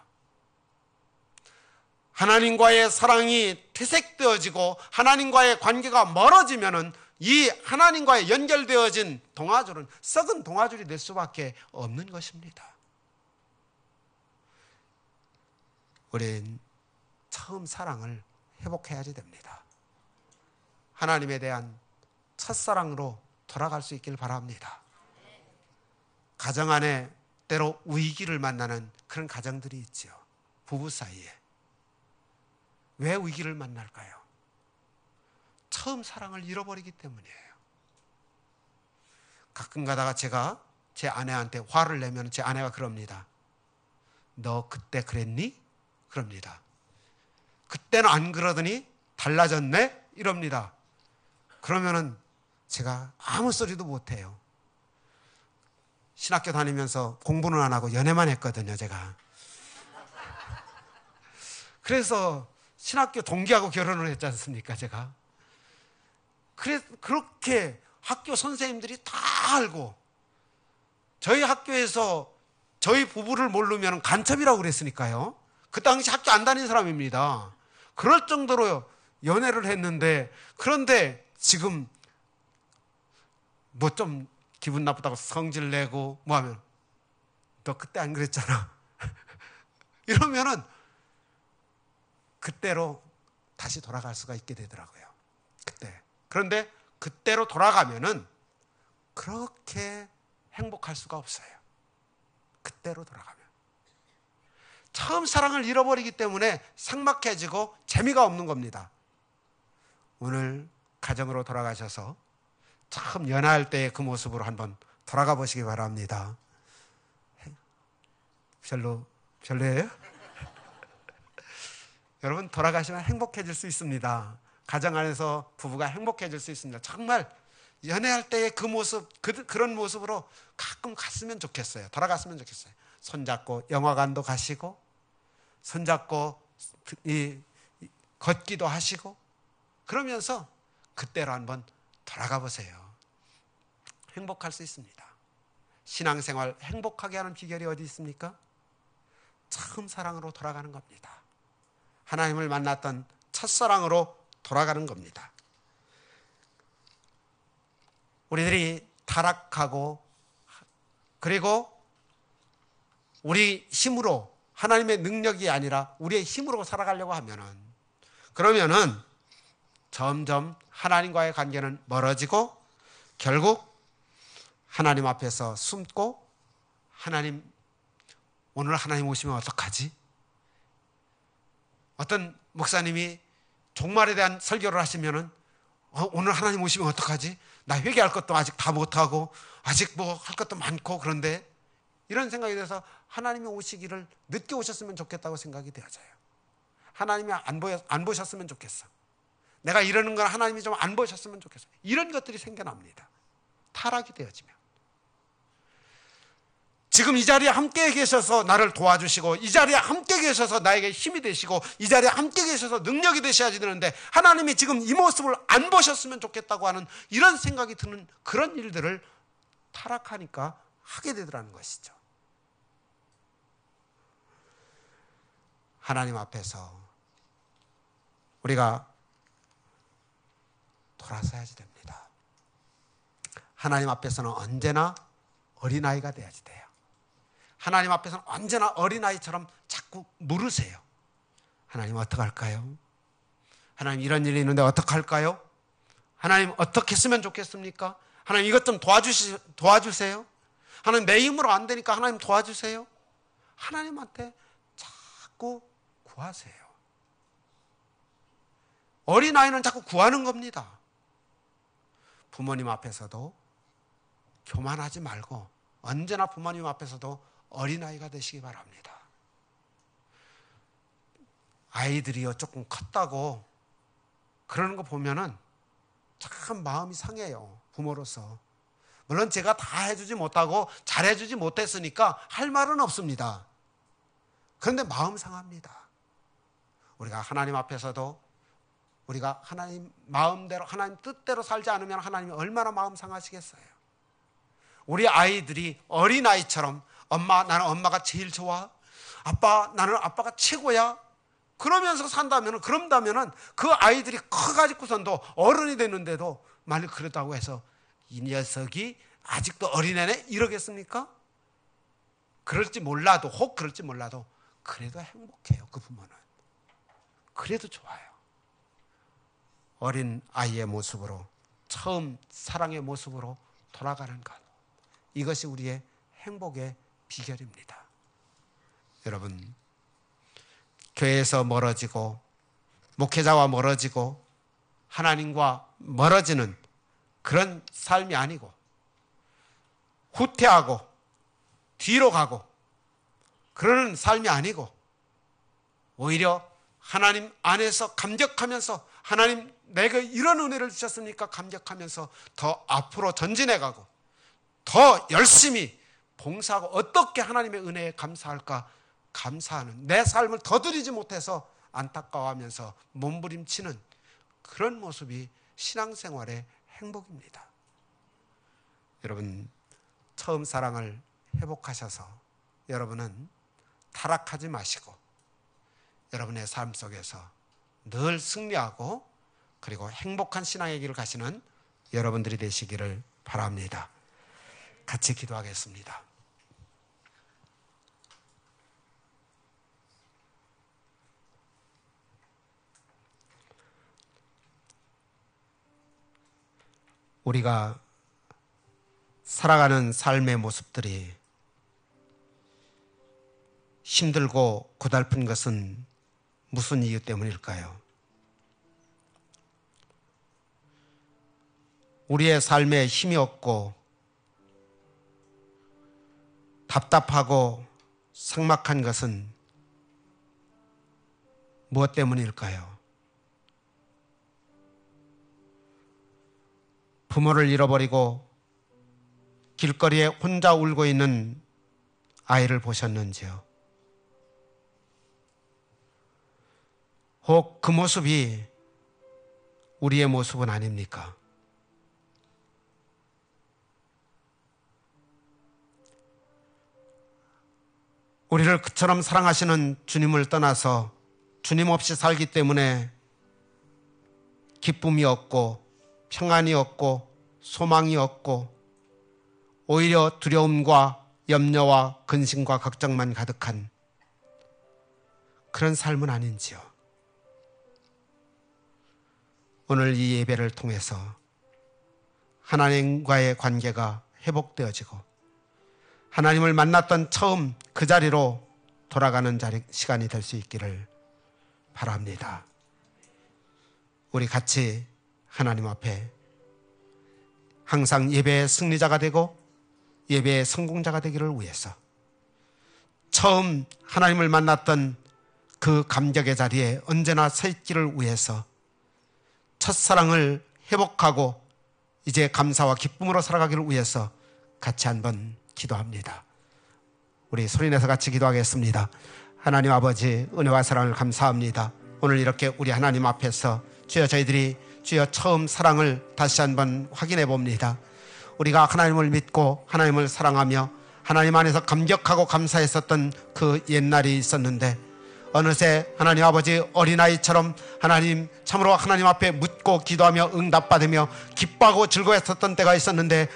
하나님과의 사랑이 퇴색되어지고 하나님과의 관계가 멀어지면은 이 하나님과의 연결되어진 동아줄은 썩은 동아줄이 될 수밖에 없는 것입니다. 우린 처음 사랑을 회복해야지 됩니다. 하나님에 대한 첫사랑으로 돌아갈 수 있길 바랍니다. 가정 안에 때로 위기를 만나는 그런 가정들이 있죠. 부부 사이에. 왜 위기를 만날까요? 처음 사랑을 잃어버리기 때문이에요. 가끔 가다가 제가 제 아내한테 화를 내면 제 아내가 그럽니다. 너 그때 그랬니? 그럽니다. 그때는 안 그러더니 달라졌네? 이럽니다. 그러면은 제가 아무 소리도 못해요. 신학교 다니면서 공부는 안 하고 연애만 했거든요, 제가. 그래서 신학교 동기하고 결혼을 했지 않습니까, 제가. 그렇게 학교 선생님들이 다 알고, 저희 학교에서 저희 부부를 모르면 간첩이라고 그랬으니까요. 그 당시 학교 안 다닌 사람입니다. 그럴 정도로 연애를 했는데, 그런데 지금 뭐 좀 기분 나쁘다고 성질 내고 뭐 하면, 너 그때 안 그랬잖아. 이러면은 그때로 다시 돌아갈 수가 있게 되더라고요. 그때. 그런데 그때로 돌아가면은 그렇게 행복할 수가 없어요. 그때로 돌아가면. 처음 사랑을 잃어버리기 때문에 삭막해지고 재미가 없는 겁니다. 오늘 가정으로 돌아가셔서 처음 연애할 때의 그 모습으로 한번 돌아가 보시기 바랍니다. 별로예요? 여러분, 돌아가시면 행복해질 수 있습니다. 가정 안에서 부부가 행복해질 수 있습니다. 정말 연애할 때의 그 모습, 그런 모습으로 가끔 갔으면 좋겠어요. 돌아갔으면 좋겠어요. 손잡고 영화관도 가시고, 손잡고 걷기도 하시고, 그러면서 그때로 한번 돌아가 보세요. 행복할 수 있습니다. 신앙생활 행복하게 하는 비결이 어디 있습니까? 처음 사랑으로 돌아가는 겁니다. 하나님을 만났던 첫사랑으로 돌아가는 겁니다. 우리들이 타락하고, 그리고 우리 힘으로, 하나님의 능력이 아니라 우리의 힘으로 살아가려고 그러면은 점점 하나님과의 관계는 멀어지고, 결국 하나님 앞에서 숨고, 하나님, 오늘 하나님 오시면 어떡하지? 어떤 목사님이 종말에 대한 설교를 하시면은, 오늘 하나님 오시면 어떡하지? 나 회개할 것도 아직 다 못하고, 아직 뭐 할 것도 많고, 그런데 이런 생각이 돼서 하나님이 오시기를 늦게 오셨으면 좋겠다고 생각이 되어져요. 하나님이 안 보셨으면 좋겠어. 내가 이러는 건 하나님이 좀 안 보셨으면 좋겠어. 이런 것들이 생겨납니다. 타락이 되어지면. 지금 이 자리에 함께 계셔서 나를 도와주시고, 이 자리에 함께 계셔서 나에게 힘이 되시고, 이 자리에 함께 계셔서 능력이 되셔야지 되는데, 하나님이 지금 이 모습을 안 보셨으면 좋겠다고 하는 이런 생각이 드는 그런 일들을 타락하니까 하게 되더라는 것이죠. 하나님 앞에서 우리가 돌아서야지 됩니다. 하나님 앞에서는 언제나 어린아이가 돼야지 돼요. 하나님 앞에서는 언제나 어린아이처럼 자꾸 물으세요. 하나님 어떡할까요? 하나님 이런 일이 있는데 어떡할까요? 하나님 어떻게 했으면 좋겠습니까? 하나님 이것 좀 도와주세요. 하나님 내 힘으로 안 되니까 하나님 도와주세요. 하나님한테 자꾸 구하세요. 어린아이는 자꾸 구하는 겁니다. 부모님 앞에서도 교만하지 말고 언제나 부모님 앞에서도 어린아이가 되시기 바랍니다. 아이들이요 조금 컸다고 그러는 거 보면은 참 마음이 상해요. 부모로서. 물론 제가 다 해주지 못하고 잘해주지 못했으니까 할 말은 없습니다. 그런데 마음 상합니다. 우리가 하나님 앞에서도 우리가 하나님 마음대로, 하나님 뜻대로 살지 않으면 하나님이 얼마나 마음 상하시겠어요. 우리 아이들이 어린아이처럼 엄마, 나는 엄마가 제일 좋아. 아빠, 나는 아빠가 최고야. 그러면서 그런다면은 그 아이들이 커가지고선도 어른이 됐는데도 만약 그렇다고 해서 이 녀석이 아직도 어린애네? 이러겠습니까? 그럴지 몰라도, 혹 그럴지 몰라도 그래도 행복해요. 그 부모는. 그래도 좋아요. 어린 아이의 모습으로, 처음 사랑의 모습으로 돌아가는 것. 이것이 우리의 행복의 비결입니다. 여러분, 교회에서 멀어지고 목회자와 멀어지고 하나님과 멀어지는 그런 삶이 아니고, 후퇴하고 뒤로 가고 그러는 삶이 아니고, 오히려 하나님 안에서 감격하면서, 하나님 내가 이런 은혜를 주셨으니까 감격하면서 더 앞으로 전진해 가고 더 열심히 봉사하고 어떻게 하나님의 은혜에 감사할까 감사하는, 내 삶을 더 드리지 못해서 안타까워하면서 몸부림치는 그런 모습이 신앙생활의 행복입니다. 여러분, 처음 사랑을 회복하셔서 여러분은 타락하지 마시고 여러분의 삶 속에서 늘 승리하고 그리고 행복한 신앙의 길을 가시는 여러분들이 되시기를 바랍니다. 같이 기도하겠습니다. 우리가 살아가는 삶의 모습들이 힘들고 고달픈 것은 무슨 이유 때문일까요? 우리의 삶에 힘이 없고 답답하고 삭막한 것은 무엇 때문일까요? 부모를 잃어버리고 길거리에 혼자 울고 있는 아이를 보셨는지요? 혹 그 모습이 우리의 모습은 아닙니까? 우리를 그처럼 사랑하시는 주님을 떠나서 주님 없이 살기 때문에 기쁨이 없고 평안이 없고 소망이 없고 오히려 두려움과 염려와 근심과 걱정만 가득한 그런 삶은 아닌지요? 오늘 이 예배를 통해서 하나님과의 관계가 회복되어지고 하나님을 만났던 처음 그 자리로 돌아가는 시간이 될 수 있기를 바랍니다. 우리 같이 하나님 앞에 항상 예배의 승리자가 되고 예배의 성공자가 되기를 위해서 처음 하나님을 만났던 그 감격의 자리에 언제나 서 있기를 위해서 첫사랑을 회복하고 이제 감사와 기쁨으로 살아가기를 위해서 같이 한번 기도합니다. 우리 소리내서 같이 기도하겠습니다. 하나님 아버지, 은혜와 사랑을 감사합니다. 오늘 이렇게 우리 하나님 앞에서 주여 저희들이 주여 처음 사랑을 다시 한번 확인해 봅니다. 우리가 하나님을 믿고 하나님을 사랑하며 하나님 안에서 감격하고 감사했었던 그 옛날이 있었는데 어느새 하나님 아버지 어린아이처럼 하나님 참으로 하나님 앞에 묻고 기도하며 응답받으며 기뻐하고 즐거웠었던 때가 있었는데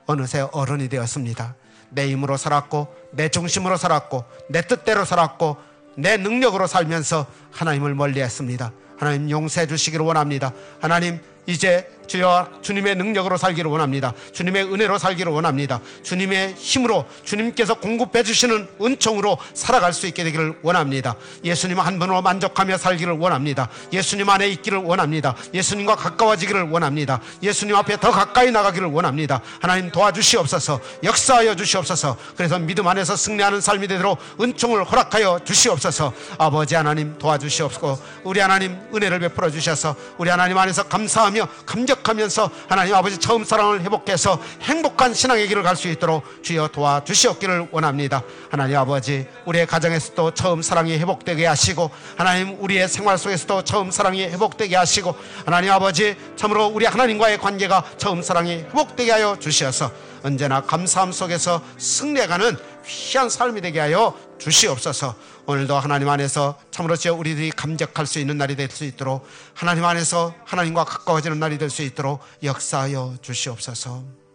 어느새 어른이 되었습니다. 내 힘으로 살았고 내 중심으로 살았고 내 뜻대로 살았고 내 능력으로 살면서 하나님을 멀리했습니다. 하나님 용서해 주시기를 원합니다. 하나님 이제 주여 주님의 능력으로 살기를 원합니다. 주님의 은혜로 살기를 원합니다. 주님의 힘으로 주님께서 공급해 주시는 은총으로 살아갈 수 있게 되기를 원합니다. 예수님 한 분으로 만족하며 살기를 원합니다. 예수님 안에 있기를 원합니다. 예수님과 가까워지기를 원합니다. 예수님 앞에 더 가까이 나가기를 원합니다. 하나님 도와주시옵소서. 역사하여 주시옵소서. 그래서 믿음 안에서 승리하는 삶이 되도록 은총을 허락하여 주시옵소서. 아버지 하나님 도와주시옵소서. 우리 하나님 은혜를 베풀어 주셔서 우리 하나님 안에서 감사하며 감격하면서 하나님 아버지 처음 사랑을 회복해서 행복한 신앙의 길을 갈 수 있도록 주여 도와주시옵기를 원합니다. 하나님 아버지 우리의 가정에서도 처음 사랑이 회복되게 하시고 하나님 우리의 생활 속에서도 처음 사랑이 회복되게 하시고 하나님 아버지 참으로 우리 하나님과의 관계가 처음 사랑이 회복되게 하여 주시어서 언제나 감사함 속에서 승리해가는 귀한 삶이 되게 하여 주시옵소서. 오늘도 하나님 안에서 참으로 우리들이 감격할 수 있는 날이 될 수 있도록 하나님 안에서 하나님과 가까워지는 날이 될 수 있도록 역사하여 주시옵소서.